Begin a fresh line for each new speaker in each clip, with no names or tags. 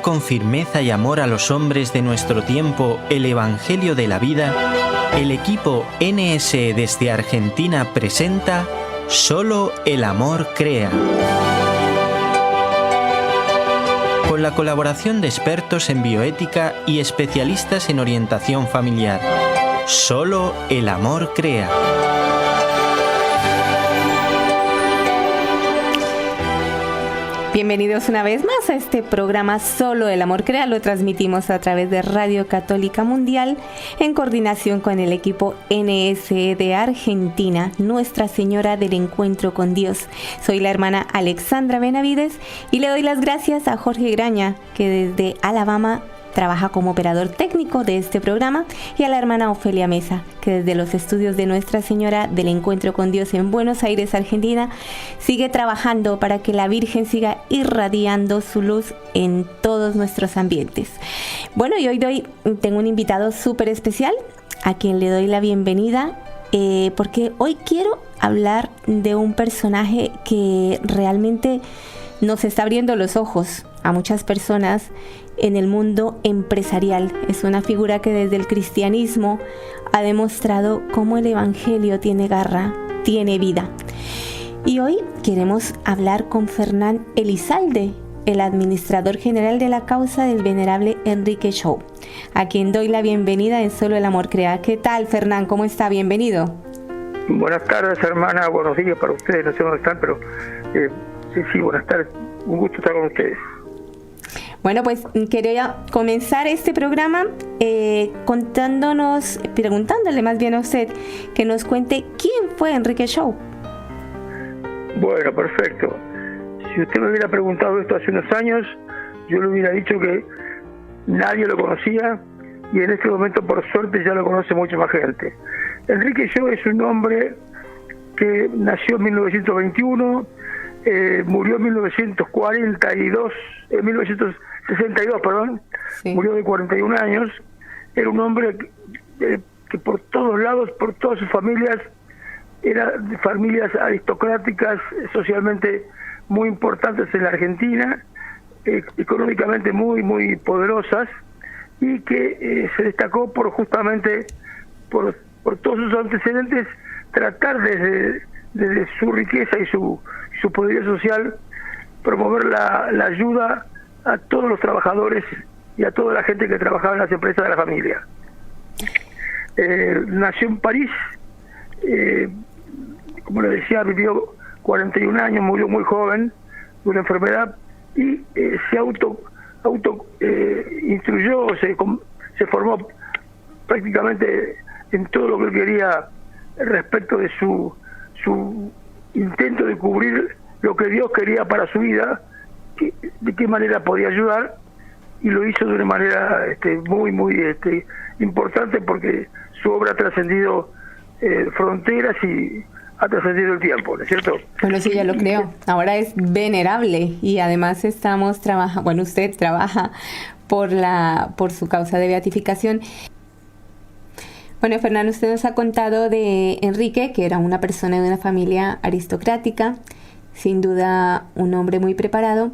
con firmeza y amor a los hombres de nuestro tiempo el Evangelio de la vida, el equipo NSE desde Argentina presenta Solo el amor crea. Con la colaboración de expertos en bioética y especialistas en orientación familiar. Solo el amor crea.
Bienvenidos una vez más a este programa Solo el Amor Crea. Lo transmitimos a través de Radio Católica Mundial en coordinación con el equipo NSE de Argentina, Nuestra Señora del Encuentro con Dios. Soy la hermana Alexandra Benavides y le doy las gracias a Jorge Graña, que desde Alabama trabaja como operador técnico de este programa, y a la hermana Ofelia Mesa, que desde los estudios de Nuestra Señora del Encuentro con Dios en Buenos Aires, Argentina, sigue trabajando para que la Virgen siga irradiando su luz en todos nuestros ambientes. Bueno, y hoy tengo un invitado súper especial, a quien le doy la bienvenida, porque hoy quiero hablar de un personaje que realmente nos está abriendo los ojos a muchas personas en el mundo empresarial. Es una figura que desde el cristianismo ha demostrado cómo el Evangelio tiene garra, tiene vida. Y hoy queremos hablar con Fernán Elizalde, el administrador general de la causa del venerable Enrique Shaw, a quien doy la bienvenida en Solo el Amor Crea. ¿Qué tal, Fernán? ¿Cómo está? Bienvenido.
Buenas tardes, hermana. Buenos días para ustedes. No sé dónde están, pero sí, buenas tardes. Un gusto estar con ustedes.
Bueno, pues quería comenzar este programa preguntándole más bien a usted que nos cuente quién fue Enrique Shaw.
Bueno, perfecto. Si usted me hubiera preguntado esto hace unos años, yo le hubiera dicho que nadie lo conocía, y en este momento, por suerte, ya lo conoce mucha más gente. Enrique Shaw es un hombre que nació en 1921, murió en 1962, sí. Murió de 41 años. Era un hombre que por todos lados, por todas sus familias, era de familias aristocráticas, socialmente muy importantes en la Argentina, económicamente muy, muy poderosas, y que se destacó justamente por todos sus antecedentes, tratar desde su riqueza y su poderío social, promover la ayuda a todos los trabajadores y a toda la gente que trabajaba en las empresas de la familia. Nació en París, como le decía, vivió 41 años, murió muy joven de una enfermedad, y se instruyó, se formó prácticamente en todo lo que él quería respecto de su intento de cubrir lo que Dios quería para su vida, de qué manera podía ayudar, y lo hizo de una manera muy, muy importante, porque su obra ha trascendido fronteras y ha trascendido el tiempo, ¿no es cierto?
Bueno, sí, ya lo creo. Ahora es venerable, y además usted trabaja por su causa de beatificación. Bueno, Fernando, usted nos ha contado de Enrique, que era una persona de una familia aristocrática, sin duda un hombre muy preparado,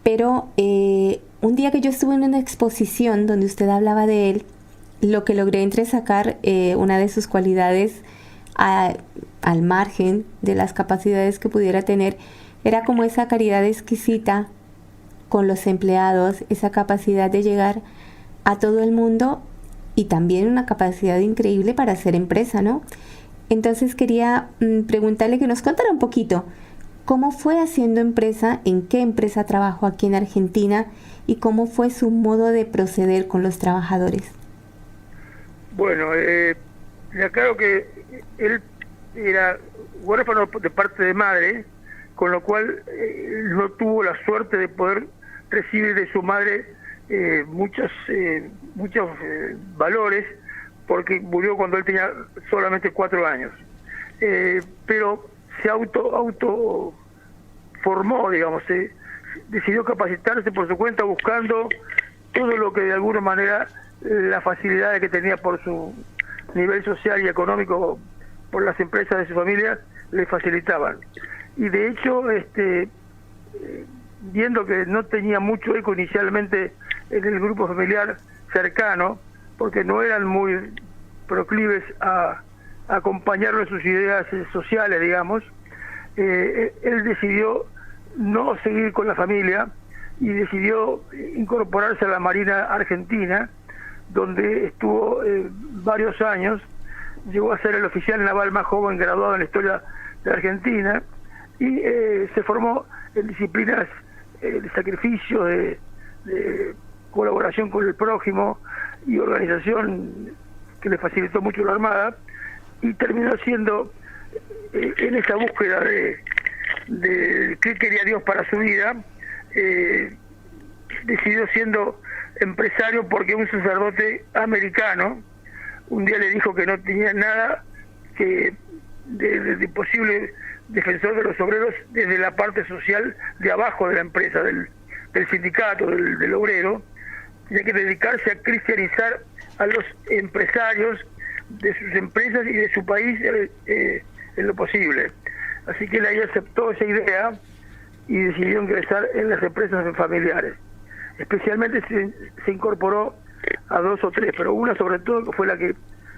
pero un día que yo estuve en una exposición donde usted hablaba de él, lo que logré entresacar una de sus cualidades al margen de las capacidades que pudiera tener, era como esa caridad exquisita con los empleados, esa capacidad de llegar a todo el mundo, y también una capacidad increíble para hacer empresa, ¿no? Entonces quería preguntarle que nos contara un poquito cómo fue haciendo empresa, en qué empresa trabajó aquí en Argentina, y cómo fue su modo de proceder con los trabajadores.
Bueno, le aclaro que él era huérfano de parte de madre, con lo cual no tuvo la suerte de poder recibir de su madre muchos valores, porque murió cuando él tenía solamente 4 años. Pero se auto formó, digamos, decidió capacitarse por su cuenta, buscando todo lo que de alguna manera las facilidades que tenía por su nivel social y económico, por las empresas de su familia, le facilitaban. Y de hecho, viendo que no tenía mucho eco inicialmente en el grupo familiar cercano, porque no eran muy proclives a acompañarlo en sus ideas sociales, digamos. Él decidió no seguir con la familia y decidió incorporarse a la Marina Argentina, donde estuvo varios años. Llegó a ser el oficial naval más joven graduado en la historia de Argentina y se formó en disciplinas de sacrificio, de colaboración con el prójimo y organización que le facilitó mucho la Armada, y terminó siendo en esa búsqueda de qué quería Dios para su vida, decidió siendo empresario porque un sacerdote americano un día le dijo que no tenía nada que de posible defensor de los obreros desde la parte social de abajo de la empresa, del sindicato, del obrero. Tenía que dedicarse a cristianizar a los empresarios de sus empresas y de su país en lo posible. Así que él ahí aceptó esa idea y decidió ingresar en las empresas familiares. Especialmente se incorporó a 2 o 3, pero una sobre todo, que fue la que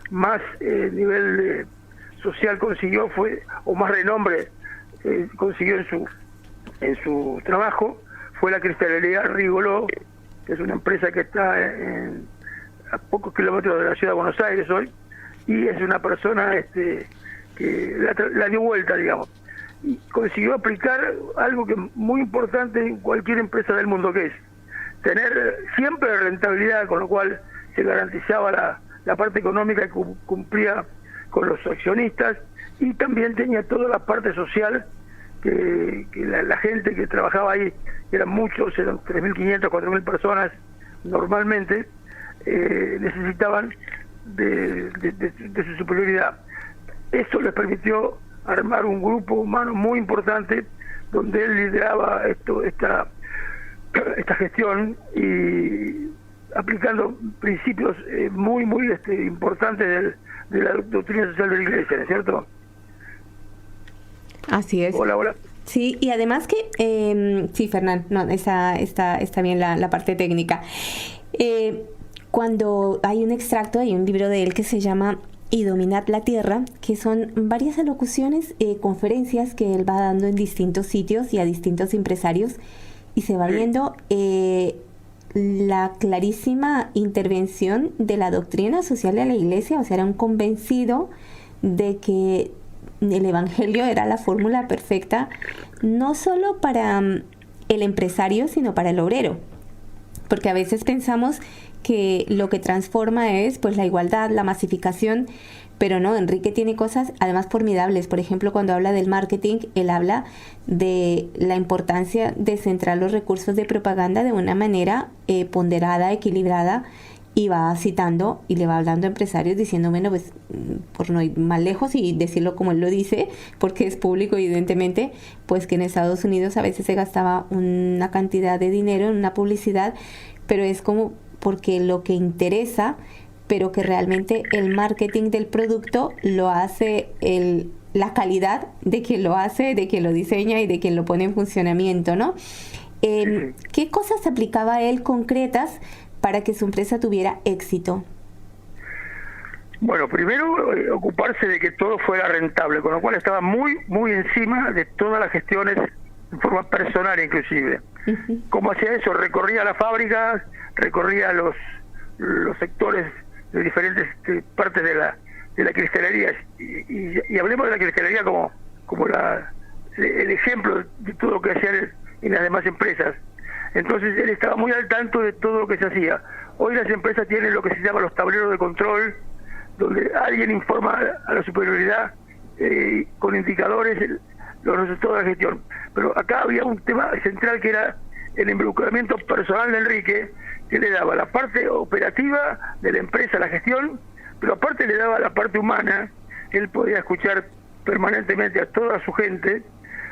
más nivel social consiguió, o más renombre consiguió en su trabajo, fue la cristalería Rigoló, que es una empresa que está a pocos kilómetros de la ciudad de Buenos Aires hoy, y es una persona que la dio vuelta, digamos, y consiguió aplicar algo que es muy importante en cualquier empresa del mundo, que es tener siempre rentabilidad, con lo cual se garantizaba la parte económica que cumplía con los accionistas, y también tenía toda la parte social que la gente que trabajaba ahí, eran muchos, eran 3.500, 4.000 personas normalmente, necesitaban de su superioridad. Eso les permitió armar un grupo humano muy importante, donde él lideraba esta gestión y aplicando principios muy importantes de la doctrina social de la Iglesia, ¿no es cierto?
Así es.
Hola.
Sí, y además que, sí, Fernán, no, está bien la parte técnica. Cuando hay un extracto, hay un libro de él que se llama Y dominad la tierra, que son varias alocuciones, conferencias que él va dando en distintos sitios y a distintos empresarios, y se va viendo la clarísima intervención de la doctrina social de la Iglesia. O sea, era un convencido de que el Evangelio era la fórmula perfecta, no solo para el empresario, sino para el obrero. Porque a veces pensamos que lo que transforma es pues la igualdad, la masificación, pero no, Enrique tiene cosas además formidables. Por ejemplo, cuando habla del marketing, él habla de la importancia de centrar los recursos de propaganda de una manera ponderada, equilibrada, y va citando y le va hablando a empresarios diciendo, bueno, pues por no ir más lejos y decirlo como él lo dice, porque es público evidentemente, pues que en Estados Unidos a veces se gastaba una cantidad de dinero en una publicidad, pero es como porque lo que interesa, pero que realmente el marketing del producto lo hace la calidad de quien lo hace, de quien lo diseña y de quien lo pone en funcionamiento, ¿no? ¿Qué cosas aplicaba él concretas para que su empresa tuviera éxito?
Bueno, primero ocuparse de que todo fuera rentable, con lo cual estaba muy encima de todas las gestiones en forma personal inclusive. Uh-huh. ¿Cómo hacía eso? Recorría las fábricas, recorría los sectores de diferentes partes de la cristalería, y hablemos de la cristalería como el ejemplo de todo lo que hacían en las demás empresas. Entonces él estaba muy al tanto de todo lo que se hacía. Hoy las empresas tienen lo que se llama los tableros de control, donde alguien informa a la superioridad con indicadores los resultados de la gestión. Pero acá había un tema central, que era el involucramiento personal de Enrique, que le daba la parte operativa de la empresa, la gestión, pero aparte le daba la parte humana. Él podía escuchar permanentemente a toda su gente,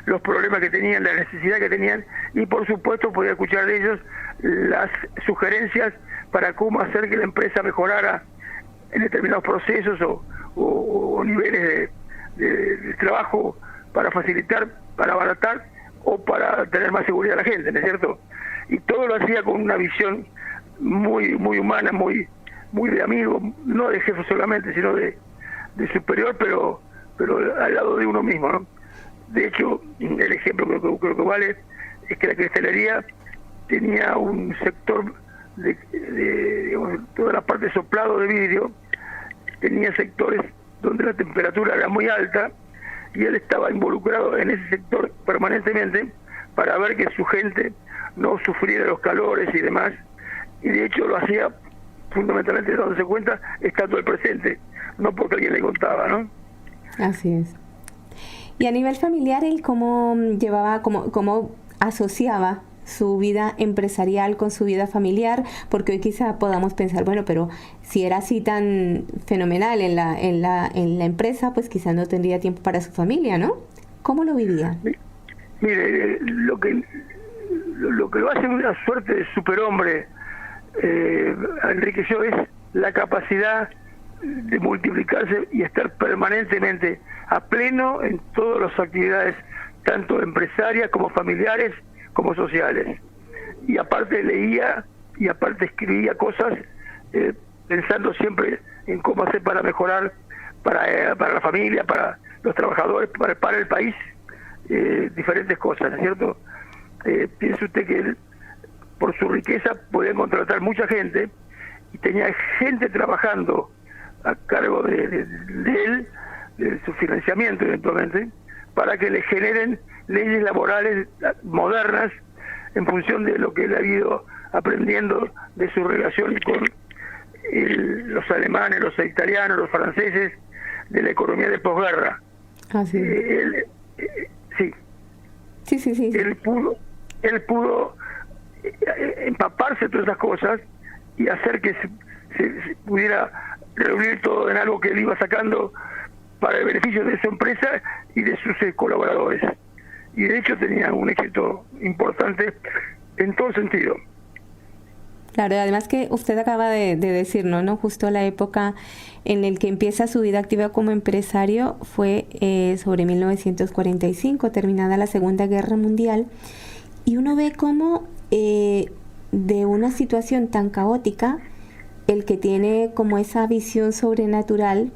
los problemas que tenían, la necesidad que tenían, y por supuesto podía escuchar de ellos las sugerencias para cómo hacer que la empresa mejorara en determinados procesos o niveles de trabajo, para facilitar, para abaratar o para tener más seguridad a la gente, ¿no es cierto? Y todo lo hacía con una visión muy humana, muy de amigo, no de jefe solamente, sino de superior, pero al lado de uno mismo, ¿no? De hecho, el ejemplo creo que vale es que la cristalería tenía un sector digamos, toda la parte soplado de vidrio, tenía sectores donde la temperatura era muy alta y él estaba involucrado en ese sector permanentemente para ver que su gente no sufriera los calores y demás, y de hecho lo hacía fundamentalmente dándose cuenta estando el presente, no porque alguien le contaba, ¿no?
Así es. Y a nivel familiar, ¿él cómo llevaba, cómo asociaba su vida empresarial con su vida familiar? Porque hoy quizá podamos pensar, bueno, pero si era así tan fenomenal en la empresa, pues quizá no tendría tiempo para su familia, ¿no? ¿Cómo lo vivía?
Mire, lo que lo hace una suerte de superhombre a Enrique Yo es la capacidad de multiplicarse y estar permanentemente a pleno en todas las actividades, tanto empresarias como familiares, como sociales. Y aparte leía y aparte escribía cosas pensando siempre en cómo hacer para mejorar para la familia, para los trabajadores, para el país, diferentes cosas, ¿no es cierto? Piense usted que él, por su riqueza, podía contratar mucha gente y tenía gente trabajando a cargo de él, de su financiamiento eventualmente, para que le generen leyes laborales modernas en función de lo que él ha ido aprendiendo de su relación con los alemanes, los italianos, los franceses, de la economía de posguerra.
Sí. Sí.
Él pudo empaparse de todas esas cosas y hacer que se pudiera reunir todo en algo que él iba sacando para el beneficio de su empresa y de sus colaboradores. Y de hecho tenía un éxito importante en todo sentido.
Claro, además que usted acaba de decirnos, ¿no? Justo la época en la que empieza su vida activa como empresario fue sobre 1945, terminada la Segunda Guerra Mundial, y uno ve cómo de una situación tan caótica, el que tiene como esa visión sobrenatural,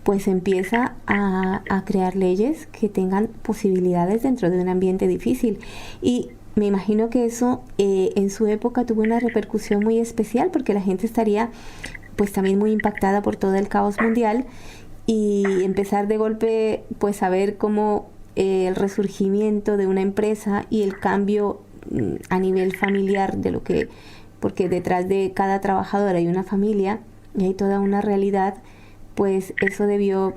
pues empieza a crear leyes que tengan posibilidades dentro de un ambiente difícil. Y me imagino que eso en su época tuvo una repercusión muy especial, porque la gente estaría pues también muy impactada por todo el caos mundial, y empezar de golpe pues a ver cómo el resurgimiento de una empresa y el cambio a nivel familiar de lo que, porque detrás de cada trabajador hay una familia y hay toda una realidad, pues eso debió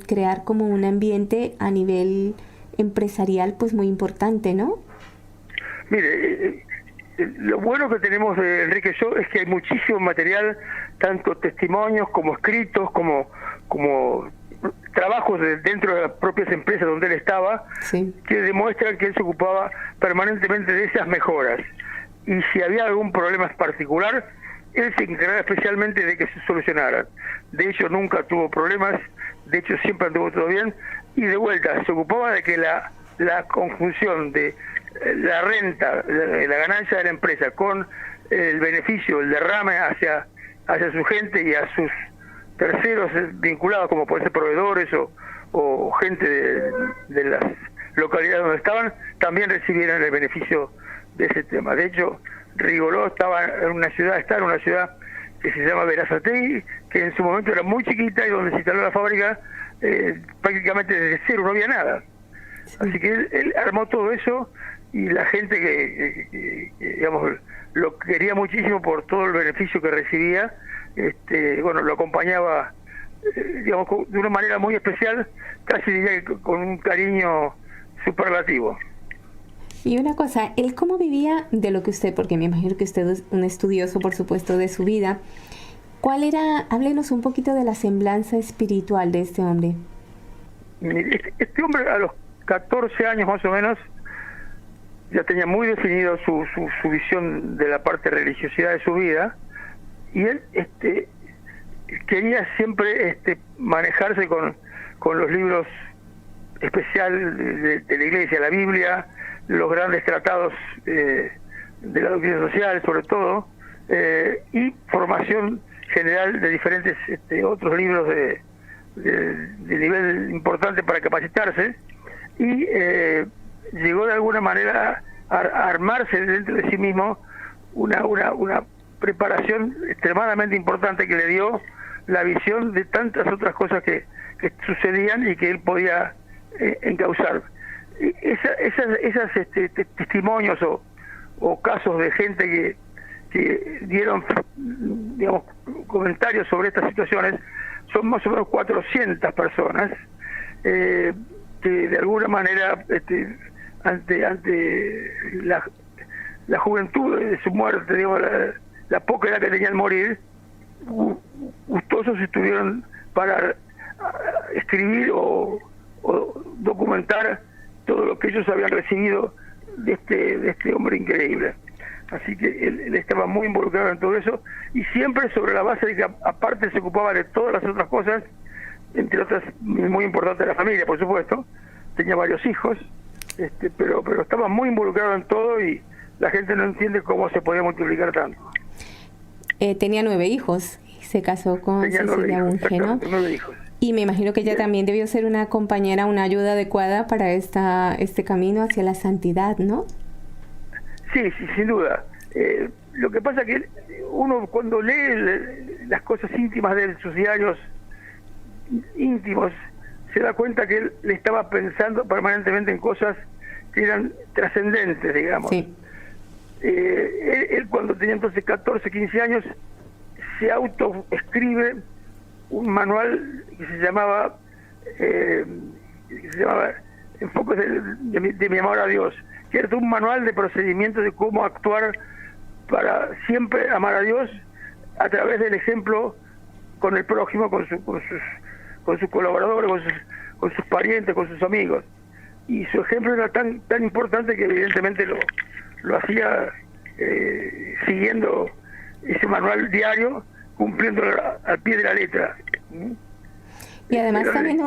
crear como un ambiente a nivel empresarial pues muy importante, ¿no?
Mire, lo bueno que tenemos de Enrique Yo es que hay muchísimo material, tanto testimonios como escritos, como trabajos dentro de las propias empresas donde él estaba, sí, que demuestran que él se ocupaba permanentemente de esas mejoras. Y si había algún problema particular, él se encargaba especialmente de que se solucionaran. De hecho, nunca tuvo problemas, de hecho siempre anduvo todo bien, y de vuelta, se ocupaba de que la conjunción de la renta, la ganancia de la empresa con el beneficio, el derrame hacia su gente y a sus terceros vinculados, como pueden ser proveedores o gente de las localidades donde estaban, también recibieran el beneficio de ese tema. De hecho, Rigoló está en una ciudad que se llama Berazategui, que en su momento era muy chiquita y donde se instaló la fábrica prácticamente desde cero, no había nada. Sí. Así que él armó todo eso, y la gente que digamos lo quería muchísimo por todo el beneficio que recibía, bueno, lo acompañaba digamos de una manera muy especial, casi diría que con un cariño superlativo.
Y una cosa, ¿él cómo vivía de lo que usted, porque me imagino que usted es un estudioso, por supuesto, de su vida, cuál era, háblenos un poquito de la semblanza espiritual de este hombre?
Este hombre a los 14 años más o menos ya tenía muy definido su visión de la parte de religiosidad de su vida, y él quería siempre manejarse con los libros especiales de la Iglesia, la Biblia, los grandes tratados de la doctrina social sobre todo, y formación general de diferentes otros libros de nivel importante para capacitarse, y llegó de alguna manera a armarse dentro de sí mismo una preparación extremadamente importante que le dio la visión de tantas otras cosas que sucedían y que él podía encauzar. Esas testimonios o casos de gente que dieron, digamos, comentarios sobre estas situaciones son más o menos 400 personas que de alguna manera ante la juventud de su muerte, digamos, la poca edad que tenía al morir, gustosos estuvieron para escribir o documentar todo lo que ellos habían recibido de este hombre increíble. Así que él estaba muy involucrado en todo eso, y siempre sobre la base de que aparte se ocupaba de todas las otras cosas, entre otras muy importante la familia, por supuesto. Tenía varios hijos, pero estaba muy involucrado en todo, y la gente no entiende cómo se podía multiplicar tanto.
Tenía 9 hijos, se casó con Cecilia Bunge, ¿no?
9 hijos.
Y me imagino que ella también debió ser una compañera, una ayuda adecuada para este camino hacia la santidad, ¿no?
Sí, sin duda. Lo que pasa es que uno cuando lee las cosas íntimas de sus diarios íntimos, se da cuenta que él le estaba pensando permanentemente en cosas que eran trascendentes, digamos. Sí. Él cuando tenía entonces 14, 15 años, se autoescribe un manual que se llamaba Enfoques de mi amor a Dios, que era un manual de procedimientos de cómo actuar para siempre amar a Dios a través del ejemplo con el prójimo, con sus colaboradores, con sus parientes, con sus amigos. Y su ejemplo era tan importante que evidentemente lo hacía siguiendo ese manual diario, cumpliendo al pie de la letra.
Y además también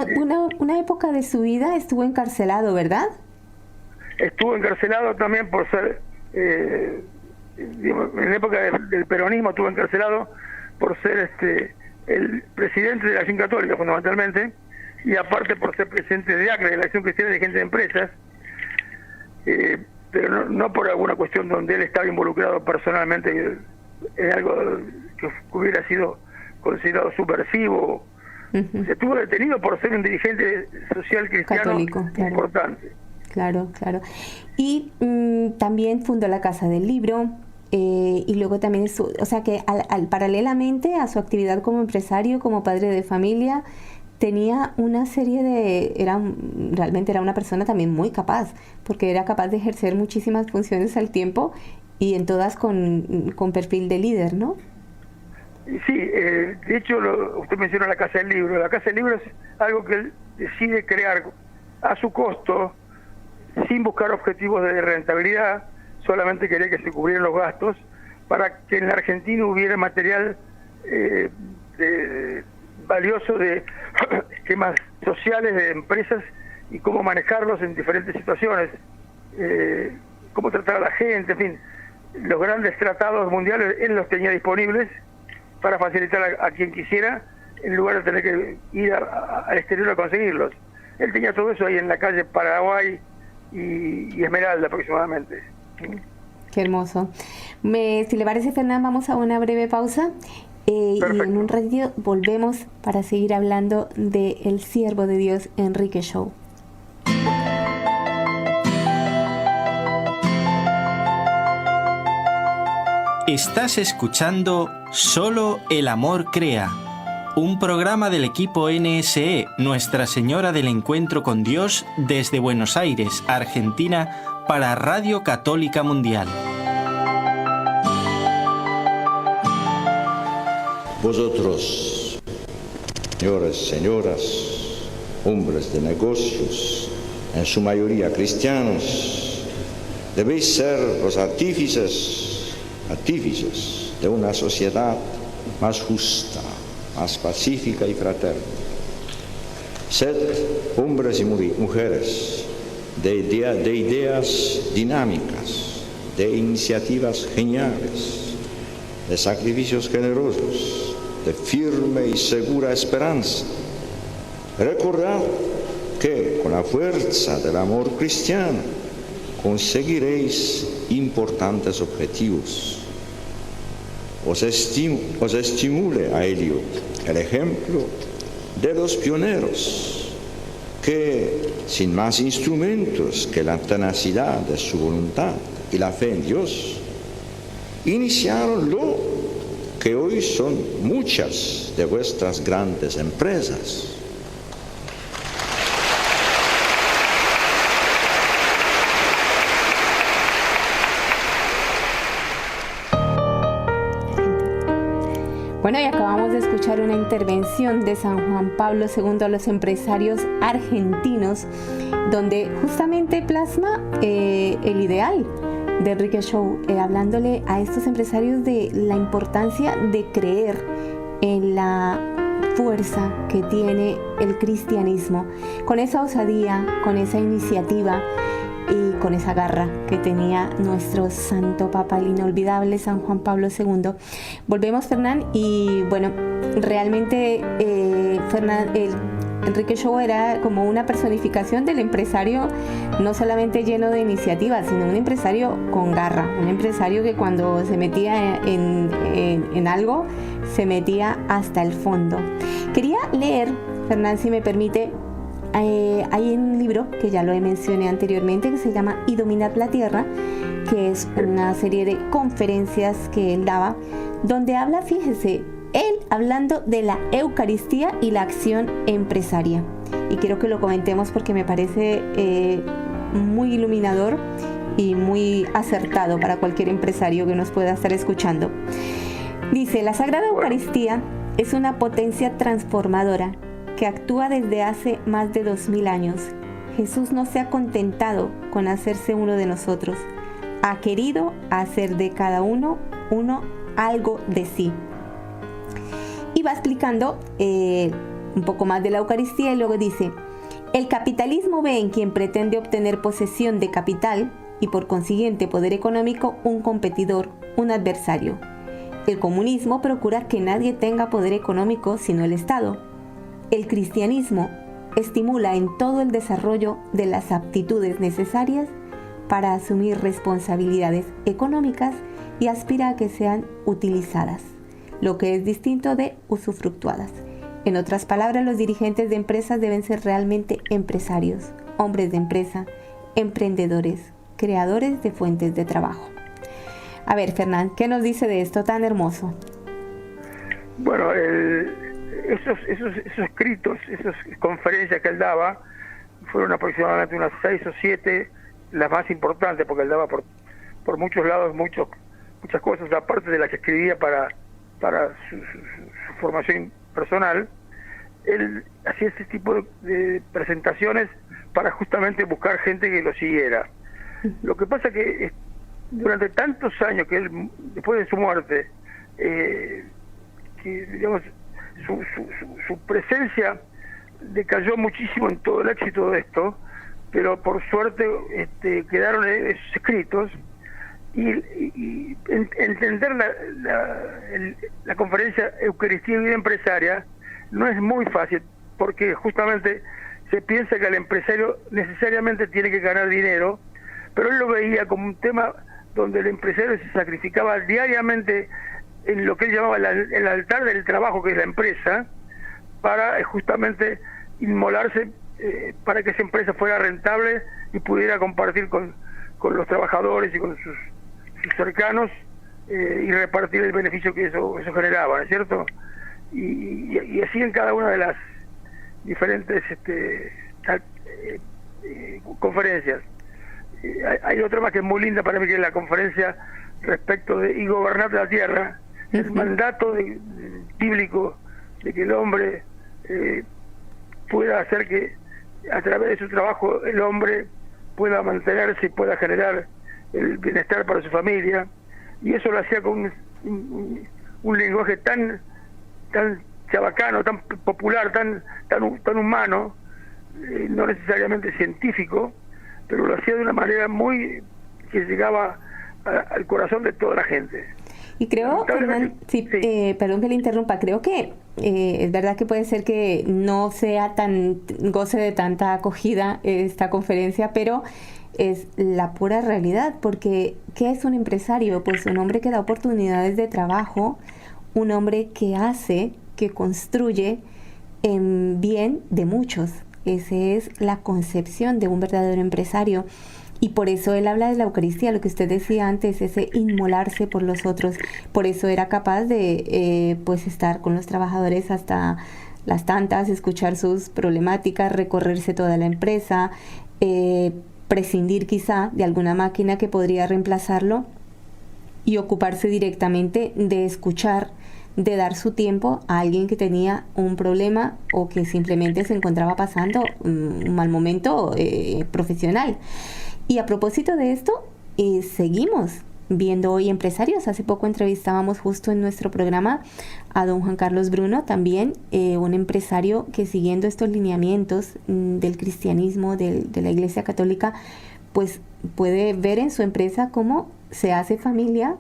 una época de su vida estuvo encarcelado, ¿verdad?
Estuvo encarcelado también por ser, en la época del peronismo estuvo encarcelado por ser el presidente de la Acción Católica, fundamentalmente, y aparte por ser presidente de ACRE, de la Acción Cristiana de Gente de Empresas, pero no por alguna cuestión donde él estaba involucrado personalmente en algo que hubiera sido considerado subversivo. Uh-huh. Se estuvo detenido por ser un dirigente social cristiano católico, claro, importante.
Claro. Y también fundó la Casa del Libro, y luego también, o sea que paralelamente a su actividad como empresario, como padre de familia, tenía una serie realmente era una persona también muy capaz, porque era capaz de ejercer muchísimas funciones al tiempo, y en todas con perfil de líder, ¿no?
Sí, de hecho, usted menciona la Casa del Libro. La Casa del Libro es algo que él decide crear a su costo, sin buscar objetivos de rentabilidad, solamente quería que se cubrieran los gastos, para que en la Argentina hubiera material valioso de esquemas sociales de empresas y cómo manejarlos en diferentes situaciones, cómo tratar a la gente, en fin, los grandes tratados mundiales él los tenía disponibles para facilitar a quien quisiera, en lugar de tener que ir al exterior a conseguirlos. Él tenía todo eso ahí en la calle Paraguay y Esmeralda aproximadamente.
Qué hermoso. Si le parece, Fernán, vamos a una breve pausa, y en un ratito volvemos para seguir hablando de el siervo de Dios Enrique Shaw.
Estás escuchando Solo el Amor Crea, un programa del equipo NSE, Nuestra Señora del Encuentro con Dios, desde Buenos Aires, Argentina, para Radio Católica Mundial.
Vosotros, señores, señoras, hombres de negocios, en su mayoría cristianos, debéis ser los artífices de una sociedad más justa, más pacífica y fraterna. Sed hombres y mujeres de ideas dinámicas, de iniciativas geniales, de sacrificios generosos, de firme y segura esperanza. Recordad que con la fuerza del amor cristiano conseguiréis importantes objetivos. Os estimule a ello el ejemplo de los pioneros, que sin más instrumentos que la tenacidad de su voluntad y la fe en Dios, iniciaron lo que hoy son muchas de vuestras grandes empresas.
Bueno, y acabamos de escuchar una intervención de San Juan Pablo II a los empresarios argentinos, donde justamente plasma el ideal de Enrique Schou, hablándole a estos empresarios de la importancia de creer en la fuerza que tiene el cristianismo, con esa osadía, con esa iniciativa y con esa garra que tenía nuestro santo papa, el inolvidable San Juan Pablo II. Volvemos, Fernán, y bueno, realmente Enrique Schou era como una personificación del empresario, no solamente lleno de iniciativas, sino un empresario con garra, un empresario que cuando se metía en algo, se metía hasta el fondo. Quería leer, Fernán, si me permite, hay un libro que ya lo mencioné anteriormente, que se llama Y dominad la tierra, que es una serie de conferencias que él daba, donde habla, fíjese, él hablando de la Eucaristía y la acción empresaria. Y quiero que lo comentemos porque me parece muy iluminador y muy acertado para cualquier empresario que nos pueda estar escuchando. Dice: la Sagrada Eucaristía es una potencia transformadora que actúa desde hace más de 2000 años. Jesús no se ha contentado con hacerse uno de nosotros. Ha querido hacer de cada uno algo de sí. Y va explicando un poco más de la Eucaristía y luego dice: el capitalismo ve en quien pretende obtener posesión de capital y por consiguiente poder económico un competidor, un adversario. El comunismo procura que nadie tenga poder económico sino el Estado. El cristianismo estimula en todo el desarrollo de las aptitudes necesarias para asumir responsabilidades económicas y aspira a que sean utilizadas, lo que es distinto de usufructuadas. En otras palabras, los dirigentes de empresas deben ser realmente empresarios, hombres de empresa, emprendedores, creadores de fuentes de trabajo. A ver, Fernán, ¿qué nos dice de esto tan hermoso?
Bueno, esos escritos, esas conferencias que él daba, fueron aproximadamente unas 6 o 7, las más importantes, porque él daba por muchos lados muchas cosas, aparte de las que escribía para su formación personal. Él hacía este tipo de presentaciones para justamente buscar gente que lo siguiera. Lo que pasa que durante tantos años que él, después de su muerte, que digamos su presencia decayó muchísimo en todo el éxito de esto, pero por suerte quedaron esos escritos, y entender la conferencia Eucaristía y Vida Empresaria no es muy fácil, porque justamente se piensa que el empresario necesariamente tiene que ganar dinero, pero él lo veía como un tema donde el empresario se sacrificaba diariamente en lo que él llamaba el altar del trabajo, que es la empresa, para justamente inmolarse para que esa empresa fuera rentable y pudiera compartir con los trabajadores y con sus cercanos y repartir el beneficio que eso generaba, ¿no es cierto? Y así en cada una de las diferentes conferencias. Hay otra más que es muy linda para mí, que es la conferencia respecto de y gobernar la tierra, el mandato bíblico de que el hombre pueda hacer que a través de su trabajo el hombre pueda mantenerse y pueda generar el bienestar para su familia, y eso lo hacía con un lenguaje tan chabacano, tan popular, tan humano, no necesariamente científico, pero lo hacía de una manera muy que llegaba al corazón de toda la gente.
Y creo, Fernán, perdón que le interrumpa, creo que es verdad que puede ser que no sea goce de tanta acogida esta conferencia, pero es la pura realidad, porque ¿qué es un empresario? Pues un hombre que da oportunidades de trabajo, un hombre que hace, que construye en bien de muchos. Esa es la concepción de un verdadero empresario. Y por eso él habla de la Eucaristía, lo que usted decía antes, ese inmolarse por los otros. Por eso era capaz de pues estar con los trabajadores hasta las tantas, escuchar sus problemáticas, recorrerse toda la empresa, prescindir quizá de alguna máquina que podría reemplazarlo y ocuparse directamente de escuchar, de dar su tiempo a alguien que tenía un problema o que simplemente se encontraba pasando un mal momento profesional. Y a propósito de esto, seguimos viendo hoy empresarios. Hace poco entrevistábamos justo en nuestro programa a don Juan Carlos Bruno, también un empresario que, siguiendo estos lineamientos del cristianismo, de la Iglesia Católica, pues puede ver en su empresa cómo se hace familia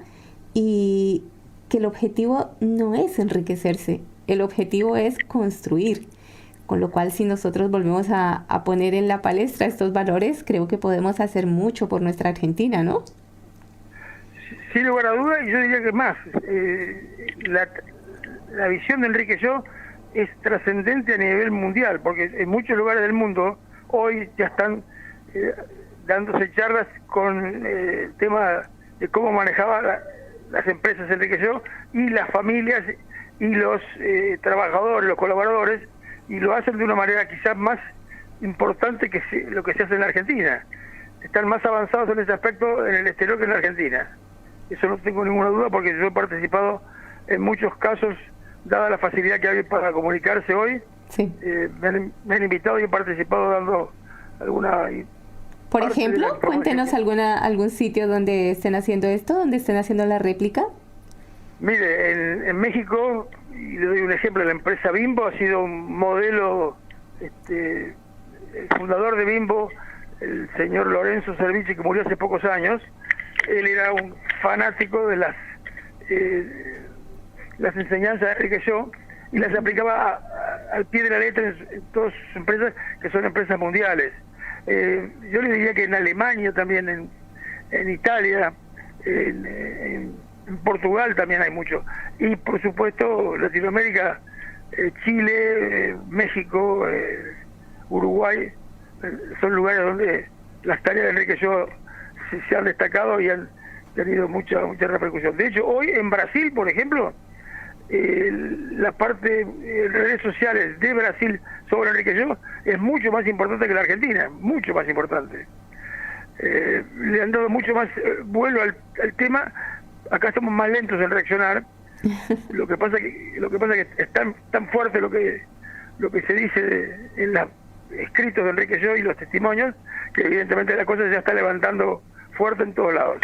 y que el objetivo no es enriquecerse, el objetivo es construir. Con lo cual, si nosotros volvemos a poner en la palestra estos valores, creo que podemos hacer mucho por nuestra Argentina, ¿no?
Sin lugar a duda, y yo diría que más. La visión de Enrique Yo es trascendente a nivel mundial, porque en muchos lugares del mundo hoy ya están dándose charlas con el tema de cómo manejaba las empresas Enrique Yo y las familias y los trabajadores, los colaboradores, y lo hacen de una manera quizás más importante que lo que se hace en la Argentina. Están más avanzados en ese aspecto en el exterior que en la Argentina. Eso no tengo ninguna duda, porque yo he participado en muchos casos, dada la facilidad que hay para comunicarse hoy.
Sí.
Me han invitado y he participado dando alguna...
Por ejemplo, cuéntenos algún sitio donde estén haciendo esto, donde estén haciendo la réplica.
Mire, en México, y le doy un ejemplo, la empresa Bimbo ha sido un modelo, el fundador de Bimbo, el señor Lorenzo Servicci, que murió hace pocos años. Él era un fanático de las enseñanzas de Enrique Yo y las aplicaba al pie de la letra en todas sus empresas, que son empresas mundiales. Yo le diría que en Alemania también, en Italia, en Portugal también hay mucho. Y por supuesto Latinoamérica, Chile, México, Uruguay, son lugares donde las tareas de Enrique Yo se han destacado y han tenido mucha repercusión. De hecho, hoy en Brasil, por ejemplo, la parte de redes sociales de Brasil sobre Enrique Yo es mucho más importante que la Argentina, mucho más importante. Le han dado mucho más vuelo al tema. Acá estamos más lentos en reaccionar. Lo que pasa que es tan fuerte lo que se dice en los escritos de Enrique Yo y los testimonios, que evidentemente la cosa ya está levantando fuerte en todos lados.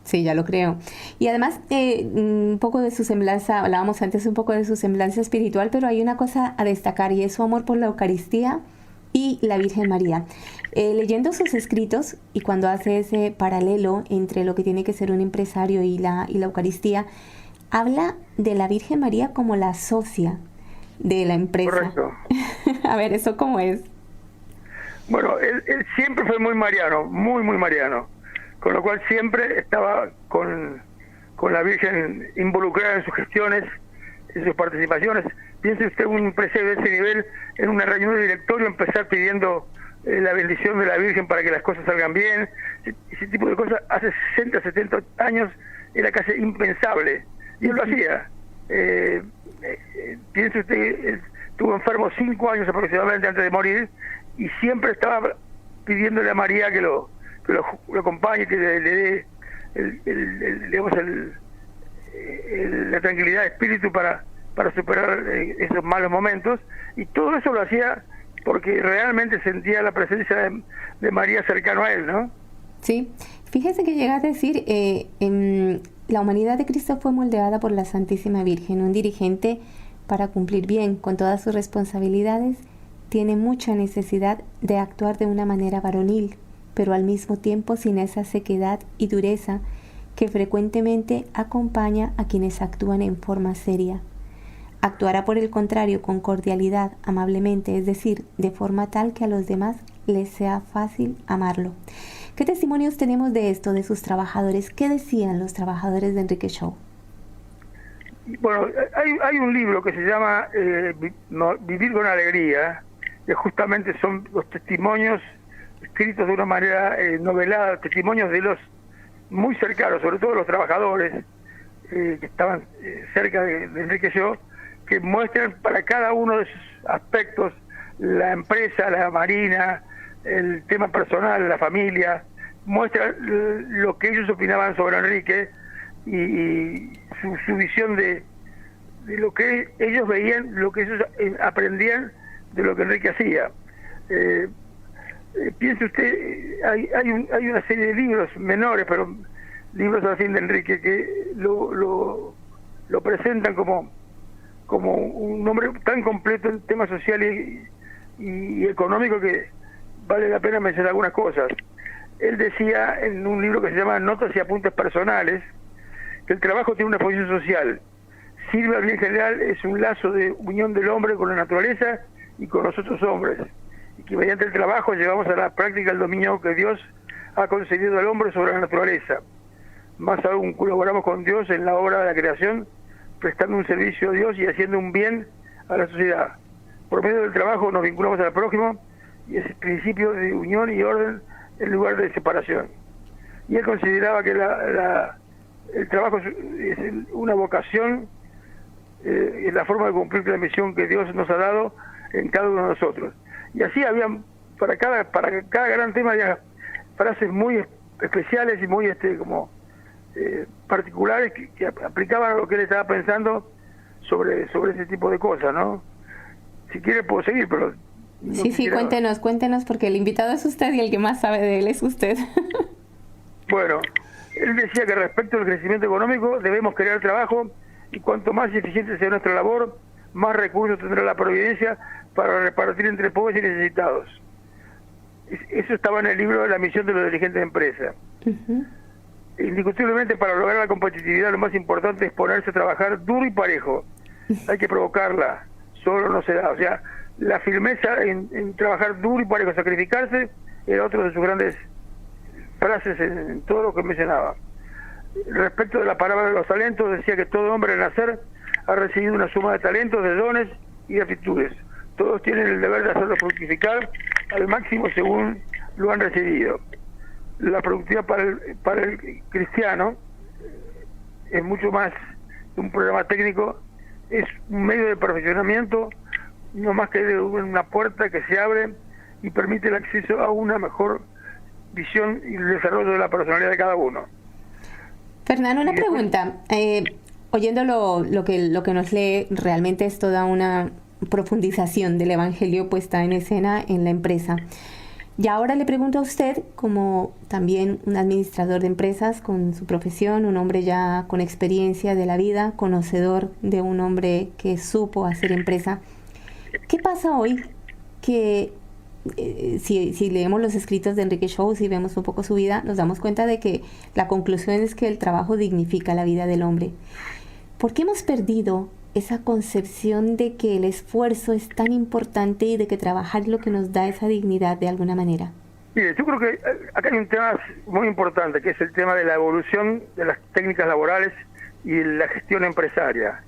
Sí, ya lo creo. Y además, un poco de su semblanza, hablábamos antes un poco de su semblanza espiritual, pero hay una cosa a destacar y es su amor por la Eucaristía y la Virgen María. Leyendo sus escritos y cuando hace ese paralelo entre lo que tiene que ser un empresario y la Eucaristía, habla de la Virgen María como la socia de la empresa.
Correcto.
A ver, ¿eso cómo es?
Bueno, él siempre fue muy mariano, muy mariano, con lo cual siempre estaba con la Virgen involucrada en sus gestiones, en sus participaciones. Piense usted un empresario de ese nivel en una reunión de directorio empezar pidiendo la bendición de la Virgen para que las cosas salgan bien. Ese tipo de cosas hace 60, 70 años era casi impensable, y él lo hacía. Piense usted, estuvo enfermo 5 años aproximadamente antes de morir, y siempre estaba pidiéndole a María que lo acompañe, que le dé la tranquilidad de espíritu para superar esos malos momentos. Y todo eso lo hacía porque realmente sentía la presencia de María cercano a él, ¿no?
Sí, fíjese que llega a decir, la humanidad de Cristo fue moldeada por la Santísima Virgen. Un dirigente, para cumplir bien con todas sus responsabilidades, tiene mucha necesidad de actuar de una manera varonil, pero al mismo tiempo sin esa sequedad y dureza que frecuentemente acompaña a quienes actúan en forma seria. Actuará por el contrario con cordialidad, amablemente, es decir, de forma tal que a los demás les sea fácil amarlo. ¿Qué testimonios tenemos de esto, de sus trabajadores? ¿Qué decían los trabajadores de Enrique Shaw?
Bueno, hay un libro que se llama Vivir con Alegría, que justamente son los testimonios escritos de una manera novelada, testimonios de los muy cercanos, sobre todo los trabajadores que estaban cerca de Enrique Shaw, que muestran para cada uno de esos aspectos, la empresa, la marina, el tema personal, la familia, muestran lo que ellos opinaban sobre Enrique y su visión de lo que ellos veían, lo que ellos aprendían de lo que Enrique hacía. Piense usted, hay una serie de libros menores, pero libros así de Enrique que lo presentan como un hombre tan completo en temas sociales y económicos que vale la pena mencionar algunas cosas. Él decía en un libro que se llama Notas y Apuntes Personales que el trabajo tiene una función social, sirve al bien general, es un lazo de unión del hombre con la naturaleza y con los otros hombres, y que mediante el trabajo llevamos a la práctica el dominio que Dios ha concedido al hombre sobre la naturaleza. Más aún, colaboramos con Dios en la obra de la creación, prestando un servicio a Dios y haciendo un bien a la sociedad. Por medio del trabajo nos vinculamos al prójimo y es el principio de unión y orden en lugar de separación. Y él consideraba que el trabajo es una vocación, es la forma de cumplir la misión que Dios nos ha dado en cada uno de nosotros. Y así había, para cada gran tema había frases muy especiales y muy particulares que aplicaban a lo que él estaba pensando sobre ese tipo de cosas, ¿no? Si quiere puedo seguir, pero... No
sí, cuéntenos, porque el invitado es usted y el que más sabe de él es usted.
Bueno, él decía que respecto al crecimiento económico debemos crear trabajo y cuanto más eficiente sea nuestra labor, más recursos tendrá la providencia para repartir entre pobres y necesitados. Eso estaba en el libro La misión de los dirigentes de empresa. Uh-huh. Indiscutiblemente, para lograr la competitividad lo más importante es ponerse a trabajar duro y parejo. Hay que provocarla, solo no se da. O sea, la firmeza en trabajar duro y parejo, sacrificarse, era otro de sus grandes frases en todo lo que mencionaba. Respecto de la parábola de los talentos, decía que todo hombre al nacer ha recibido una suma de talentos, de dones y de aptitudes. Todos tienen el deber de hacerlo fructificar al máximo según lo han recibido. La productividad para el cristiano es mucho más que un programa técnico, es un medio de perfeccionamiento, no más que de una puerta que se abre y permite el acceso a una mejor visión y el desarrollo de la personalidad de cada uno.
Fernando, una pregunta. Oyendo lo que nos lee, realmente es toda una profundización del Evangelio puesta en escena en la empresa. Y ahora le pregunto a usted, como también un administrador de empresas con su profesión, un hombre ya con experiencia de la vida, conocedor de un hombre que supo hacer empresa, ¿qué pasa hoy que si leemos los escritos de Enrique Shaw, si vemos un poco su vida, nos damos cuenta de que la conclusión es que el trabajo dignifica la vida del hombre? ¿Por qué hemos perdido esa concepción de que el esfuerzo es tan importante y de que trabajar es lo que nos da esa dignidad de alguna manera?
Mire, yo creo que acá hay un tema muy importante, que es el tema de la evolución de las técnicas laborales y la gestión empresaria.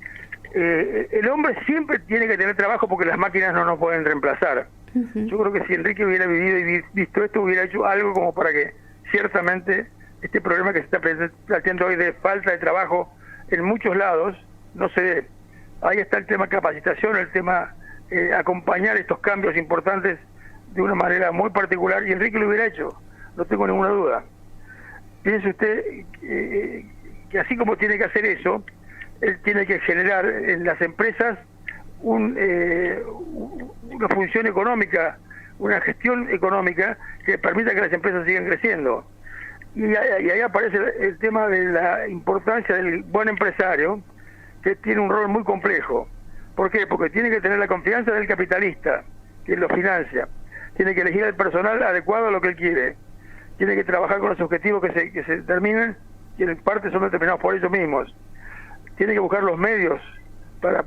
El hombre siempre tiene que tener trabajo porque las máquinas no nos pueden reemplazar. Uh-huh. Yo creo que si Enrique hubiera vivido y visto esto, hubiera hecho algo como para que ciertamente este problema que se está planteando hoy de falta de trabajo en muchos lados no se dé. Ahí está el tema capacitación, el tema acompañar estos cambios importantes de una manera muy particular, y Enrique lo hubiera hecho, no tengo ninguna duda. Piense usted que así como tiene que hacer eso, él tiene que generar en las empresas una función económica, una gestión económica que permita que las empresas sigan creciendo. Y ahí aparece el tema de la importancia del buen empresario, que tiene un rol muy complejo. ¿Por qué? Porque tiene que tener la confianza del capitalista, que lo financia. Tiene que elegir el personal adecuado a lo que él quiere. Tiene que trabajar con los objetivos que se determinen que en parte son determinados por ellos mismos. Tiene que buscar los medios para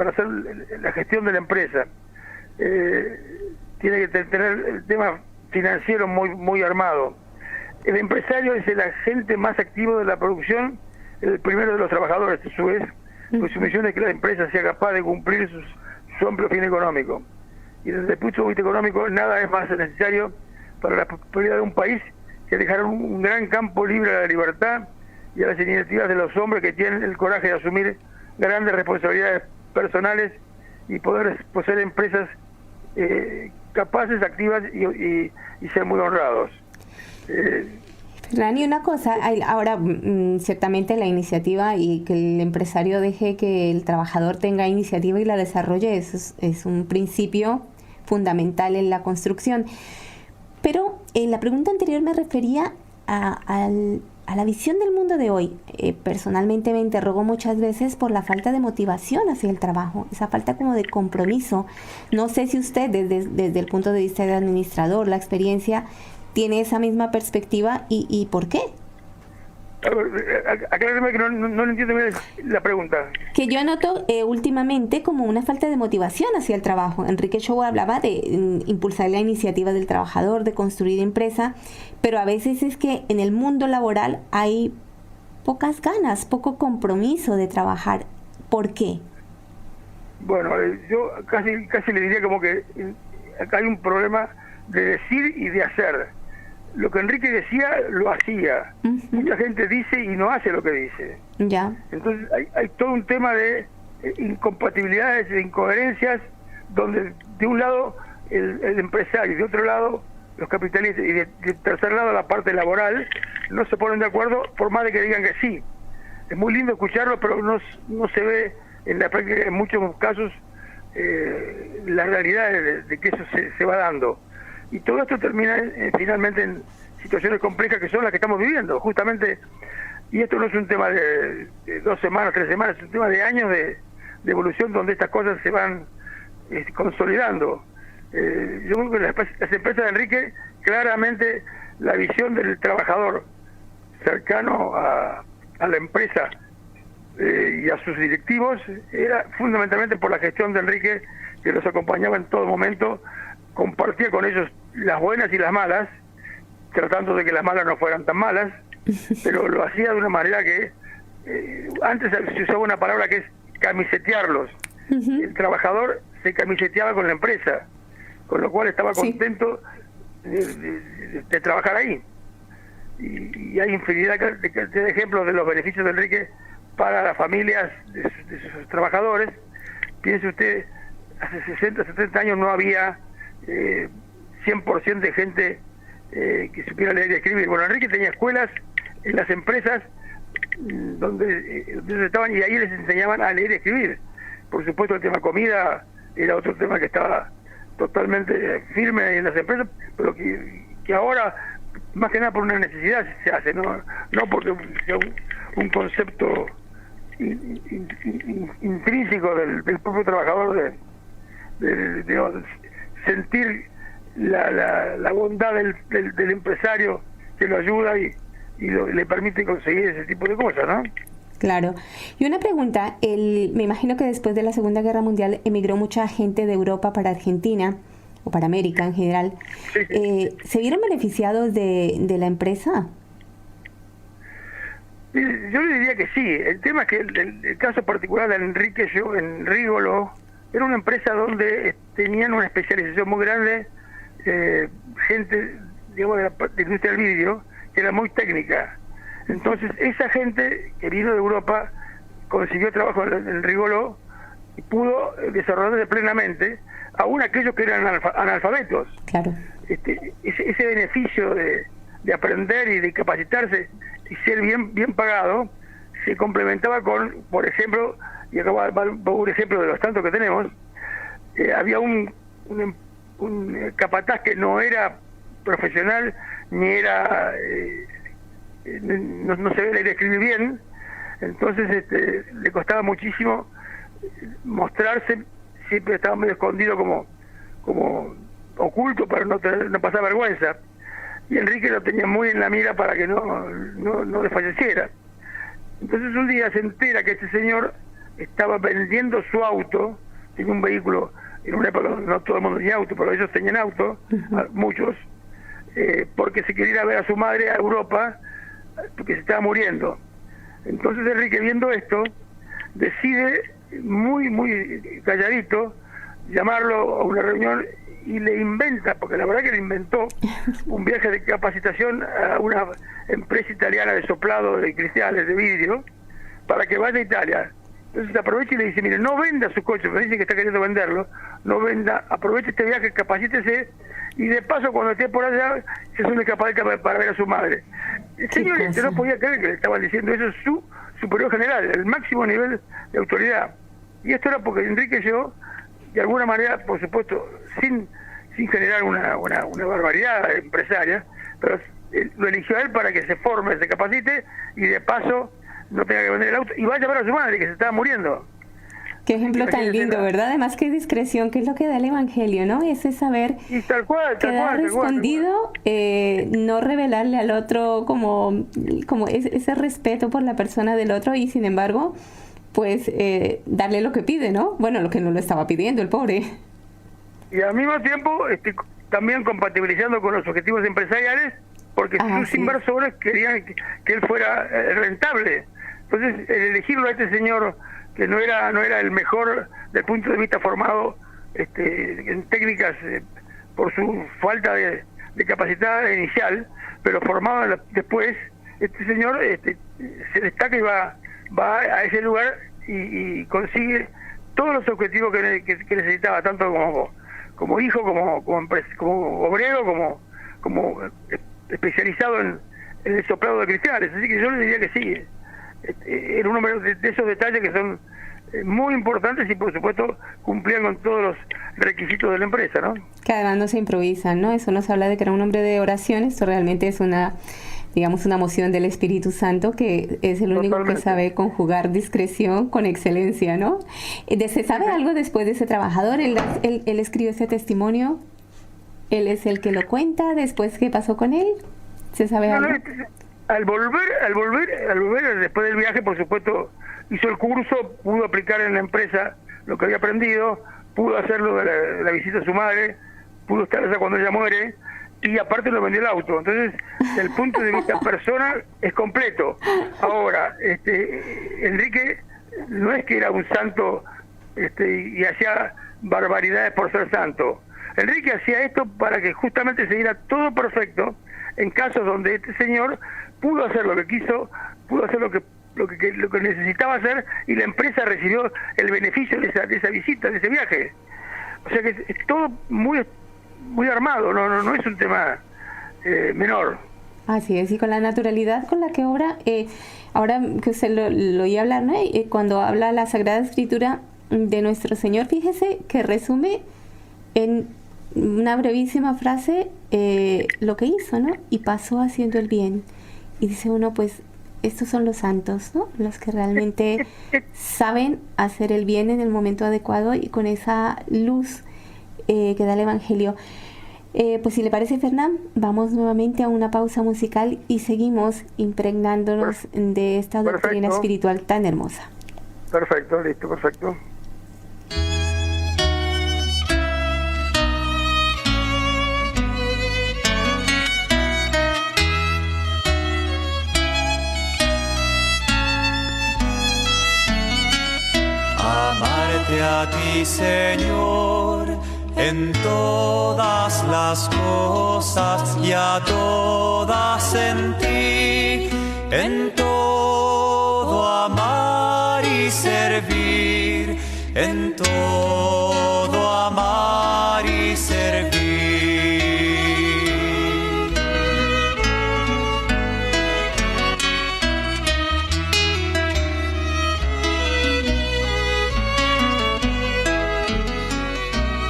hacer la gestión de la empresa. Tiene que tener el tema financiero muy armado. El empresario es el agente más activo de la producción, el primero de los trabajadores, a su vez, pues su misión es que la empresa sea capaz de cumplir su amplio fin económico. Y desde el punto de vista económico, nada es más necesario para la prosperidad de un país que dejar un gran campo libre a la libertad y a las iniciativas de los hombres que tienen el coraje de asumir grandes responsabilidades personales y poder poseer empresas capaces, activas y ser muy honrados.
Rani, una cosa, ahora ciertamente la iniciativa y que el empresario deje que el trabajador tenga iniciativa y la desarrolle es un principio fundamental en la construcción. Pero en la pregunta anterior me refería a la visión del mundo de hoy. Personalmente me interrogo muchas veces por la falta de motivación hacia el trabajo, esa falta como de compromiso. No sé si usted desde el punto de vista de administrador, la experiencia, tiene esa misma perspectiva y ¿por qué?
Aclárame que no entiendo bien la pregunta.
Que yo noto últimamente como una falta de motivación hacia el trabajo. Enrique Show hablaba de impulsar la iniciativa del trabajador, de construir empresa, pero a veces es que en el mundo laboral hay pocas ganas, poco compromiso de trabajar. ¿Por qué?
Bueno, yo casi le diría como que acá hay un problema de decir y de hacer. Lo que Enrique decía, lo hacía. Mucha gente dice y no hace lo que dice.
Ya.
Entonces hay todo un tema de incompatibilidades, de incoherencias, donde de un lado el empresario y de otro lado los capitalistas y de tercer lado la parte laboral no se ponen de acuerdo por más de que digan que sí. Es muy lindo escucharlo, pero no se ve en la práctica, en muchos casos, la realidad de que eso se va dando. Y todo esto termina finalmente en situaciones complejas que son las que estamos viviendo, justamente. Y esto no es un tema de 2 semanas, 3 semanas, es un tema de años de evolución donde estas cosas se van consolidando. Yo creo que las empresas de Enrique, claramente la visión del trabajador cercano a la empresa y a sus directivos era fundamentalmente por la gestión de Enrique, que los acompañaba en todo momento, compartía con ellos las buenas y las malas, tratando de que las malas no fueran tan malas, pero lo hacía de una manera que antes se usaba una palabra que es camisetearlos. El trabajador se camiseteaba con la empresa, con lo cual estaba contento de trabajar ahí. Y hay infinidad de ejemplos de los beneficios de Enrique para las familias de sus trabajadores. Piense usted, hace 60, 70 años no había 100% de gente que supiera leer y escribir. Bueno, Enrique tenía escuelas en las empresas donde estaban y ahí les enseñaban a leer y escribir. Por supuesto, el tema comida era otro tema que estaba totalmente firme en las empresas, pero que ahora, más que nada por una necesidad, se hace, no porque sea un concepto intrínseco del propio trabajador de sentir la bondad del empresario que lo ayuda y le permite conseguir ese tipo de cosas, ¿no?
Claro. Y una pregunta, me imagino que después de la Segunda Guerra Mundial emigró mucha gente de Europa para Argentina, o para América en general. Sí. ¿Se vieron beneficiados de la empresa?
Yo le diría que sí. El tema es que el caso particular de Enrique en Rigolo era una empresa donde tenían una especialización muy grande, gente, digamos, de la industria del vidrio, que era muy técnica. Entonces, esa gente que vino de Europa consiguió trabajo en Rigolo y pudo desarrollarse plenamente, aún aquellos que eran analfabetos.
Claro.
Ese beneficio de aprender y de capacitarse y ser bien pagado se complementaba con, por ejemplo, y acá va un ejemplo de los tantos que tenemos, había un capataz que no era profesional ni era no se ve leer y escribir bien, entonces le costaba muchísimo mostrarse, siempre estaba medio escondido como oculto para no pasar vergüenza, y Enrique lo tenía muy en la mira para que no desfalleciera. Entonces un día se entera que este señor estaba vendiendo su auto, tenía un vehículo, en una época no todo el mundo tenía auto, pero ellos tenían auto, muchos, porque se quería ir a ver a su madre a Europa, porque se estaba muriendo. Entonces Enrique, viendo esto, decide muy calladito llamarlo a una reunión y le inventa, porque la verdad que le inventó, un viaje de capacitación a una empresa italiana de soplado de cristales, de vidrio, para que vaya a Italia. Entonces aprovecha y le dice, mire, no venda su coche, me dice que está queriendo venderlo, no venda, aproveche este viaje, capacítese, y de paso cuando esté por allá, se sube capacita para ver a su madre. El señor no podía creer que le estaban diciendo eso, su superior general, el máximo nivel de autoridad. Y esto era porque Enrique llegó, de alguna manera, por supuesto, sin generar una barbaridad empresaria, pero lo eligió a él para que se forme, se capacite, y de paso no tenga que vender el auto, y vaya a ver a su madre, que se estaba muriendo.
Qué ejemplo tan lindo, ¿verdad? Además, qué discreción, que es lo que da el Evangelio, ¿no? Ese saber quedar escondido, no revelarle al otro como ese respeto por la persona del otro, y sin embargo, pues darle lo que pide, ¿no? Bueno, lo que no lo estaba pidiendo el pobre. Y al mismo tiempo, también compatibilizando con los objetivos empresariales, porque sus inversores querían que él fuera rentable. Entonces, el elegirlo a este señor, que no era el mejor desde el punto de vista formado en técnicas por su falta de capacidad inicial, pero formado después, este señor se destaca y va a ese lugar y consigue todos los objetivos que necesitaba, tanto como hijo, como obrero, como especializado en el soplado de cristales. Así que yo le diría que sí, era un hombre de esos detalles que son muy importantes y por supuesto cumplían con todos los requisitos de la empresa, ¿no? Que además no se improvisan, ¿no? Eso nos habla de que era un hombre de oración. Esto realmente es una moción del Espíritu Santo, que es el único que sabe conjugar discreción con excelencia, ¿no? ¿Se sabe algo después de ese trabajador? ¿Él escribe ese testimonio? ¿Él es el que lo cuenta después qué pasó con él? ¿Se sabe algo? Al volver después del viaje, por supuesto, hizo el curso, pudo aplicar en la empresa lo que había aprendido, pudo hacerlo de la visita a su madre, pudo estar allá cuando ella muere, y aparte lo vendió el auto. Entonces, desde el punto de vista personal, es completo. Ahora, Enrique no es que era un santo y hacía barbaridades por ser santo. Enrique hacía esto para que justamente se diera todo perfecto en casos donde este señor pudo hacer lo que quiso, pudo hacer lo que necesitaba hacer, y la empresa recibió el beneficio de esa visita, de ese viaje. O sea que es todo muy armado, no es un tema menor. Así es, y con la naturalidad con la que obra, ahora que usted lo oía hablar, ¿no? Cuando habla la Sagrada Escritura de nuestro Señor, fíjese que resume en una brevísima frase lo que hizo, ¿no? Y pasó haciendo el bien. Y dice uno, pues, estos son los santos, ¿no? Los que realmente saben hacer el bien en el momento adecuado y con esa luz que da el Evangelio. Pues si le parece, Fernán, vamos nuevamente a una pausa musical y seguimos impregnándonos de esta doctrina espiritual tan hermosa. Perfecto, listo, perfecto.
Amarte a ti, Señor, en todas las cosas y a todas en ti, en todo amar y servir, en todo amar y servir.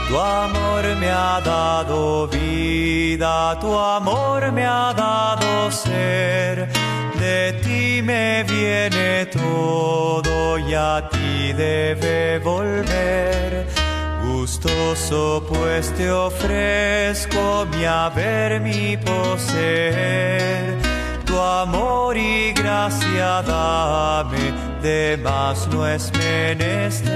Tu amor me ha dado vida, tu amor me ha dado ser, de ti me viene todo y a ti debe volver. Gusto gozo, pues te ofrezco mi haber, mi poseer. Tu amor y gracia dame, de más no es menester.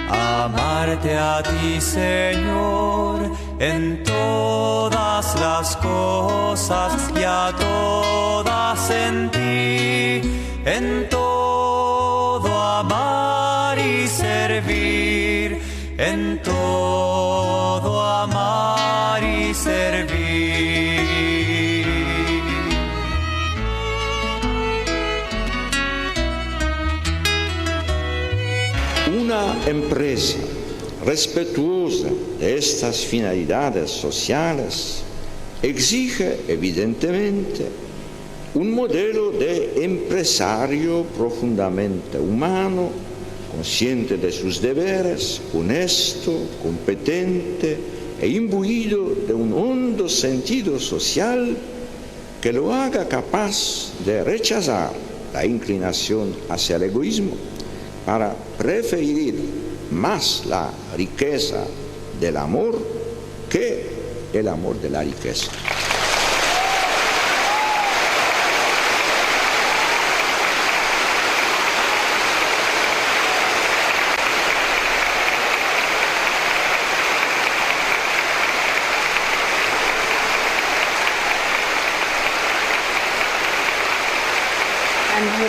Amarte a ti, Señor, en todas las cosas y a todas en ti, en todo amar y servir, en todo amar y servir.
Una empresa respetuosa de estas finalidades sociales exige evidentemente un modelo de empresario profundamente humano, consciente de sus deberes, honesto, competente e imbuido de un hondo sentido social que lo haga capaz de rechazar la inclinación hacia el egoísmo para preferir más la riqueza del amor que el amor de la riqueza.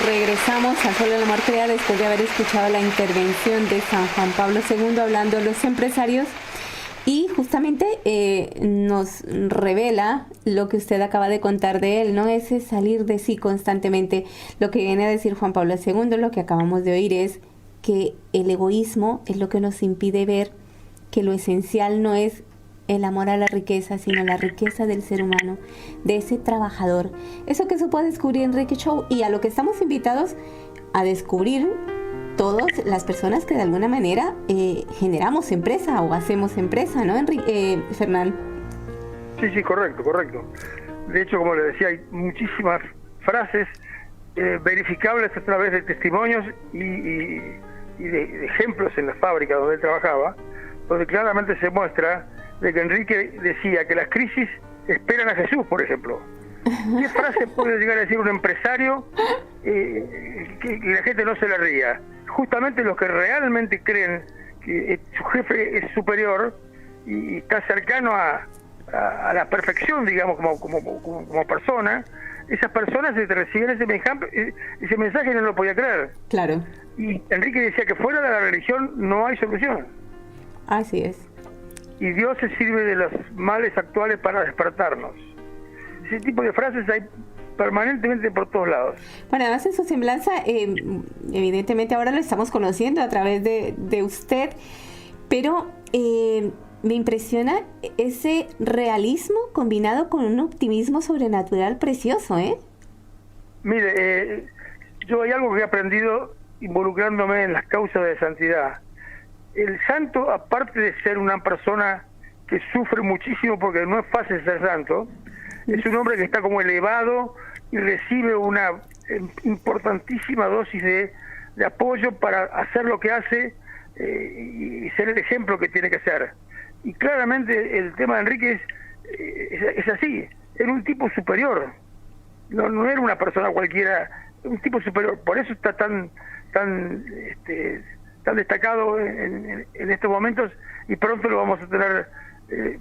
Regresamos a Solo el Amor Crea después de haber escuchado la intervención de San Juan Pablo II hablando de los empresarios, y justamente nos revela lo que usted acaba de contar de él, ¿no? Ese salir de sí constantemente. Lo que viene a decir Juan Pablo II, lo que acabamos de oír, es que el egoísmo es lo que nos impide ver que lo esencial no es el amor a la riqueza, sino la riqueza del ser humano, de ese trabajador. Eso que supo descubrir Enrique Chou, y a lo que estamos invitados a descubrir todas las personas que de alguna manera generamos empresa o hacemos empresa, ¿no, Fernán?
Sí, correcto. De hecho, como le decía, hay muchísimas frases verificables a través de testimonios y de ejemplos en las fábricas donde él trabajaba, donde claramente se muestra de que Enrique decía que las crisis esperan a Jesús, por ejemplo. ¿Qué frase puede llegar a decir un empresario que la gente no se le ría? Justamente los que realmente creen que su jefe es superior y está cercano a la perfección, digamos, como persona, esas personas se reciben ese mensaje y no lo podía creer.
Claro.
Y Enrique decía que fuera de la religión no hay solución.
Así es.
Y Dios se sirve de los males actuales para despertarnos. Ese tipo de frases hay permanentemente por todos lados.
Bueno, además en su semblanza, evidentemente ahora lo estamos conociendo a través de usted, pero me impresiona ese realismo combinado con un optimismo sobrenatural precioso, ¿eh?
Mire, yo hay algo que he aprendido involucrándome en las causas de santidad. El santo, aparte de ser una persona que sufre muchísimo porque no es fácil ser santo, es un hombre que está como elevado y recibe una importantísima dosis de apoyo para hacer lo que hace y ser el ejemplo que tiene que ser. Y claramente el tema de Enrique es así, era un tipo superior, no era una persona cualquiera, un tipo superior, por eso está tan destacado en estos momentos, y pronto lo vamos a tener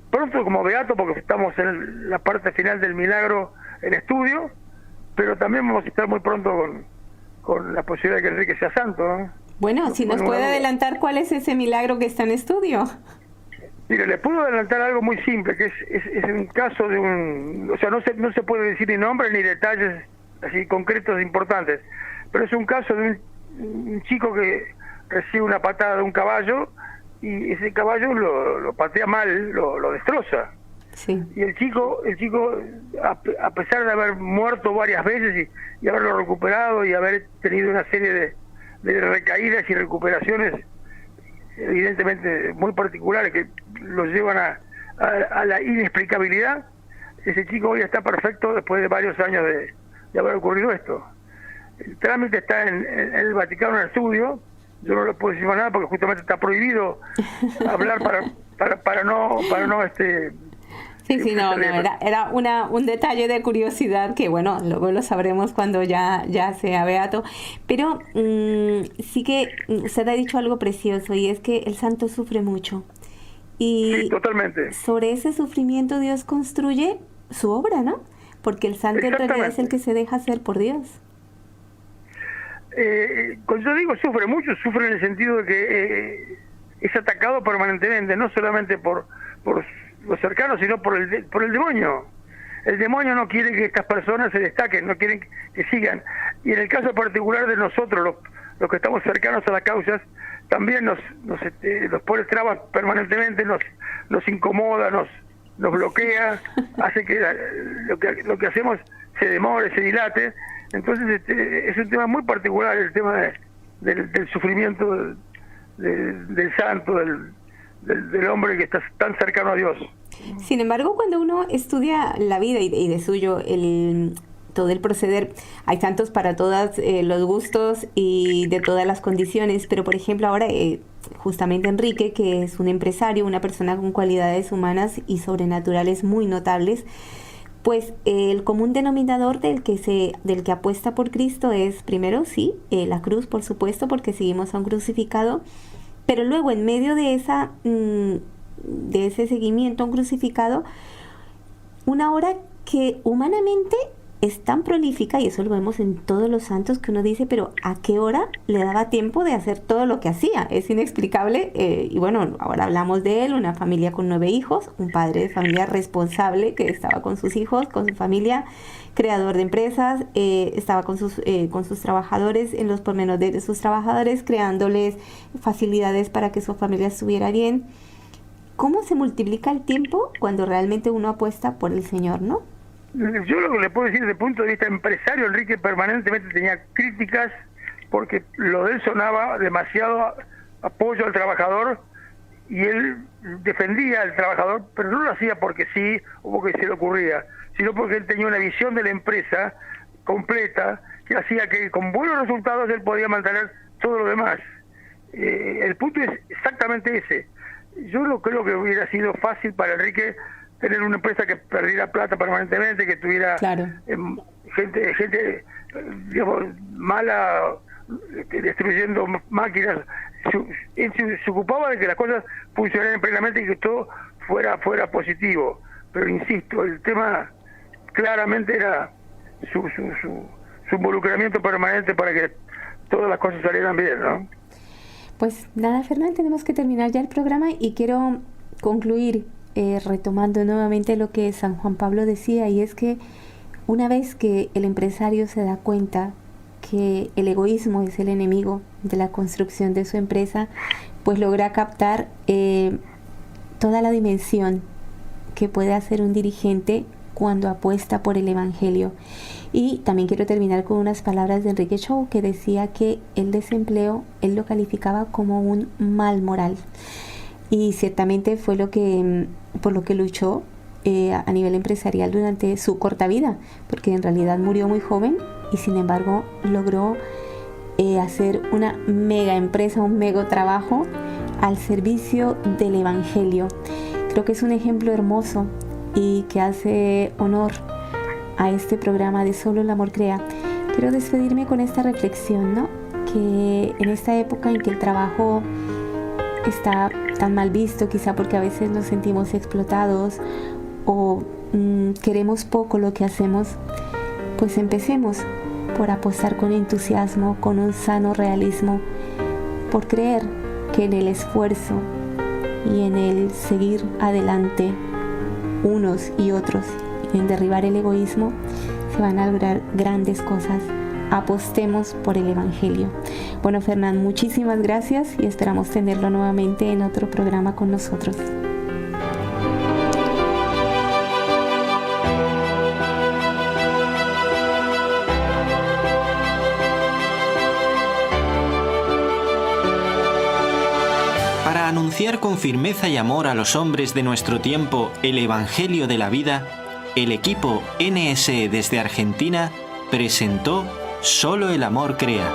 pronto como beato, porque estamos en la parte final del milagro en estudio, pero también vamos a estar muy pronto con la posibilidad de que Enrique sea santo, ¿no?
Bueno, si nos puede adelantar cuál es ese milagro que está en estudio.
Mire, le puedo adelantar algo muy simple, que es un caso de o sea, no se puede decir ni nombre ni detalles así concretos importantes, pero es un caso de un chico que recibe una patada de un caballo y ese caballo lo patea mal, lo destroza.
Sí.
Y el chico a pesar de haber muerto varias veces y haberlo recuperado y haber tenido una serie de recaídas y recuperaciones evidentemente muy particulares que lo llevan a la inexplicabilidad, ese chico hoy está perfecto después de varios años de haber ocurrido esto. El trámite está en el Vaticano, en el estudio yo no le puedo decir más nada porque justamente está prohibido hablar para no
Sí, no, era un detalle de curiosidad que, bueno, luego lo sabremos cuando ya sea beato. Pero sí que usted ha dicho algo precioso, y es que el santo sufre mucho. Y
sí, totalmente.
Sobre ese sufrimiento Dios construye su obra, ¿no? Porque el santo en realidad es el que se deja hacer por Dios.
Cuando yo digo sufre mucho, sufre en el sentido de que es atacado permanentemente, no solamente por los cercanos, sino por el demonio. El demonio no quiere que estas personas se destaquen, no quieren que sigan. Y en el caso particular de nosotros, los que estamos cercanos a las causas, también nos pone trabas permanentemente, nos incomoda, nos bloquea, hace que lo que hacemos se demore, se dilate. Entonces es un tema muy particular, el tema del sufrimiento del santo, del hombre que está tan cercano a Dios.
Sin embargo, cuando uno estudia la vida y de suyo todo el proceder, hay santos para todos los gustos y de todas las condiciones, pero por ejemplo ahora justamente Enrique, que es un empresario, una persona con cualidades humanas y sobrenaturales muy notables, pues el común denominador del que apuesta por Cristo es primero, sí, la cruz, por supuesto, porque seguimos a un crucificado, pero luego en medio de ese seguimiento a un crucificado, una hora que humanamente es tan prolífica, y eso lo vemos en todos los santos, que uno dice, pero ¿a qué hora le daba tiempo de hacer todo lo que hacía? Es inexplicable. Y bueno, ahora hablamos de él, una familia con 9 hijos, un padre de familia responsable que estaba con sus hijos, con su familia, creador de empresas, estaba con sus trabajadores, en los pormenores de sus trabajadores, creándoles facilidades para que su familia estuviera bien. ¿Cómo se multiplica el tiempo cuando realmente uno apuesta por el Señor, no?
Yo lo que le puedo decir desde el punto de vista empresario, Enrique permanentemente tenía críticas porque lo de él sonaba demasiado apoyo al trabajador, y él defendía al trabajador, pero no lo hacía porque sí o porque se le ocurría, sino porque él tenía una visión de la empresa completa que hacía que con buenos resultados él podía mantener todo lo demás. El punto es exactamente ese. Yo no creo que hubiera sido fácil para Enrique tener una empresa que perdiera plata permanentemente, que tuviera gente digamos, mala, destruyendo máquinas. Él se ocupaba de que las cosas funcionaran plenamente y que todo fuera positivo. Pero insisto, el tema claramente era su involucramiento permanente para que todas las cosas salieran bien, ¿no?
Pues nada, Fernán, tenemos que terminar ya el programa y quiero concluir retomando nuevamente lo que San Juan Pablo decía, y es que una vez que el empresario se da cuenta que el egoísmo es el enemigo de la construcción de su empresa, pues logra captar toda la dimensión que puede hacer un dirigente cuando apuesta por el Evangelio. Y también quiero terminar con unas palabras de Enrique Shaw, que decía que el desempleo él lo calificaba como un mal moral. Y ciertamente fue por lo que luchó a nivel empresarial durante su corta vida, porque en realidad murió muy joven y sin embargo logró hacer una mega empresa, un mega trabajo al servicio del Evangelio. Creo que es un ejemplo hermoso y que hace honor a este programa de Solo el Amor Crea. Quiero despedirme con esta reflexión, ¿no? Que en esta época en que el trabajo está tan mal visto, quizá porque a veces nos sentimos explotados o queremos poco lo que hacemos, pues empecemos por apostar con entusiasmo, con un sano realismo, por creer que en el esfuerzo y en el seguir adelante unos y otros, en derribar el egoísmo, se van a lograr grandes cosas. Apostemos por el Evangelio. Bueno, Fernán, muchísimas gracias y esperamos tenerlo nuevamente en otro programa con nosotros.
Para anunciar con firmeza y amor a los hombres de nuestro tiempo el Evangelio de la vida, el equipo NSE desde Argentina presentó Solo el Amor Crea.